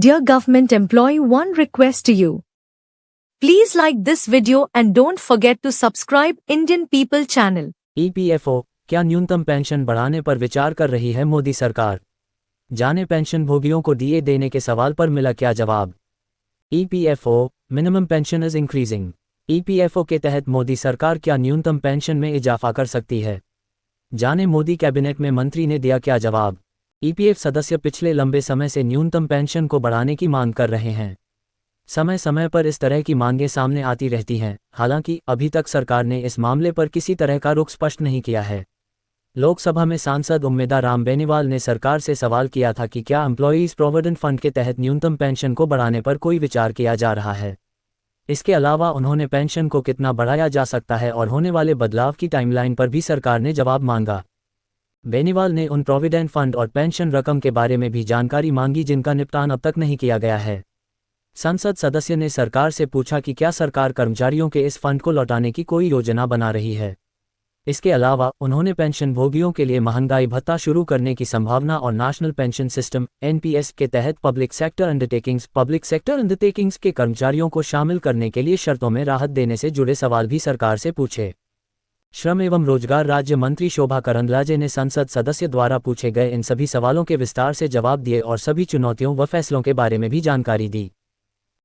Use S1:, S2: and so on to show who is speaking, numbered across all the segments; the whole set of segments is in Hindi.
S1: Dear government employee, one request to you. Please like this video and don't forget to subscribe Indian People channel.
S2: EPFO क्या न्यूनतम पेंशन बढ़ाने पर विचार कर रही है मोदी सरकार? जाने पेंशन भोगियों को डीए देने के सवाल पर मिला क्या जवाब? EPFO minimum pension is increasing. EPFO के तहत मोदी सरकार क्या न्यूनतम पेंशन में इजाफा कर सकती है? जाने मोदी कैबिनेट में मंत्री ने दिया क्या जवाब? EPF सदस्य पिछले लंबे समय से न्यूनतम पेंशन को बढ़ाने की मांग कर रहे हैं। समय समय पर इस तरह की मांगें सामने आती रहती हैं, हालांकि अभी तक सरकार ने इस मामले पर किसी तरह का रुख स्पष्ट नहीं किया है। लोकसभा में सांसद उम्मेदा राम बेनीवाल ने सरकार से सवाल किया था कि क्या एम्प्लॉयज़ प्रोविडेंट फंड के तहत न्यूनतम पेंशन को बढ़ाने पर कोई विचार किया जा रहा है। इसके अलावा उन्होंने पेंशन को कितना बढ़ाया जा सकता है और होने वाले बदलाव की टाइमलाइन पर भी सरकार ने जवाब मांगा। बेनीवाल ने उन प्रोविडेंट फंड और पेंशन रकम के बारे में भी जानकारी मांगी जिनका निपटान अब तक नहीं किया गया है। संसद सदस्य ने सरकार से पूछा कि क्या सरकार कर्मचारियों के इस फंड को लौटाने की कोई योजना बना रही है। इसके अलावा उन्होंने पेंशन भोगियों के लिए महंगाई भत्ता शुरू करने की संभावना और नेशनल पेंशन सिस्टम (NPS) के तहत पब्लिक सेक्टर अंडरटेकिंग्स के कर्मचारियों को शामिल करने के लिए शर्तों में राहत देने से जुड़े सवाल भी सरकार से पूछे। श्रम एवं रोजगार राज्य मंत्री शोभा करंदलाजे ने संसद सदस्य द्वारा पूछे गए इन सभी सवालों के विस्तार से जवाब दिए और सभी चुनौतियों व फैसलों के बारे में भी जानकारी दी।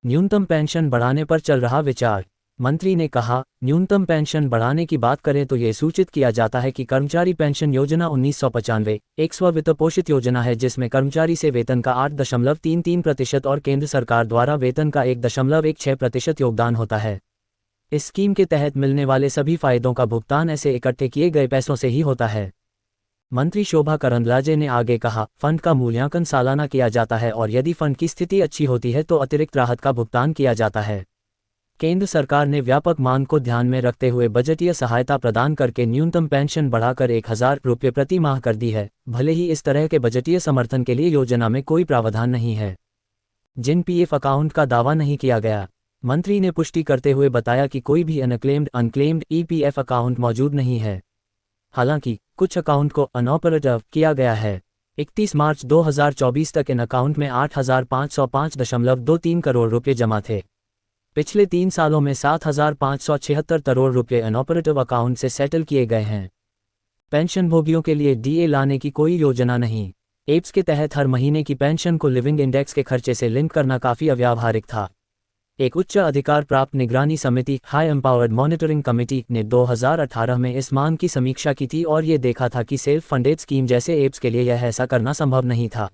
S2: न्यूनतम पेंशन बढ़ाने पर चल रहा विचार। मंत्री ने कहा, न्यूनतम पेंशन बढ़ाने की बात करें तो ये सूचित किया जाता है कि कर्मचारी पेंशन योजना 1995 एक स्व-वित्त पोषित योजना है जिसमें कर्मचारी से वेतन का 8.33% और केंद्र सरकार द्वारा वेतन का 1.16% योगदान होता है। इस स्कीम के तहत मिलने वाले सभी फायदों का भुगतान ऐसे इकट्ठे किए गए पैसों से ही होता है। मंत्री शोभा करंदलाजे ने आगे कहा, फंड का मूल्यांकन सालाना किया जाता है और यदि फंड की स्थिति अच्छी होती है तो अतिरिक्त राहत का भुगतान किया जाता है। केंद्र सरकार ने व्यापक मांग को ध्यान में रखते हुए बजटीय सहायता प्रदान करके न्यूनतम पेंशन बढ़ाकर 1,000 रुपये प्रति माह कर दी है। भले ही इस तरह के बजटीय समर्थन के लिए योजना में कोई प्रावधान नहीं है जिन PF अकाउंट का दावा नहीं किया गया। मंत्री ने पुष्टि करते हुए बताया कि कोई भी अनक्लेम्ड EPF अकाउंट मौजूद नहीं है। हालांकि कुछ अकाउंट को अनऑपरेटिव किया गया है। 31 मार्च 2024 तक इन अकाउंट में 8,505.23 करोड़ रुपये जमा थे। पिछले 3 सालों में 7,576 करोड़ रुपये अनऑपरेटिव अकाउंट से सेटल किए गए हैं। पेंशन भोगियों के लिए DA लाने की कोई योजना नहीं। एप्स के तहत हर महीने की पेंशन को लिविंग इंडेक्स के खर्चे से लिंक करना काफ़ी अव्यावहारिक था। एक उच्च अधिकार प्राप्त निगरानी समिति हाई एम्पावर्ड मॉनिटरिंग कमेटी ने 2018 में इस मांग की समीक्षा की थी और ये देखा था कि सेल्फ फंडेड स्कीम जैसे एप्स के लिए यह ऐसा करना संभव नहीं था।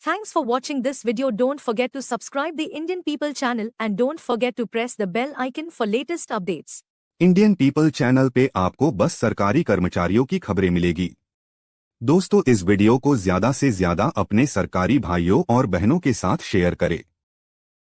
S1: Thanks for watching this video. Don't forget to subscribe the Indian People channel and don't forget to press the bell icon for latest updates.
S3: Indian people channel पे आपको बस सरकारी कर्मचारियों की खबरें मिलेगी। दोस्तों, इस वीडियो को ज्यादा से ज्यादा अपने सरकारी भाइयों और बहनों के साथ शेयर करें।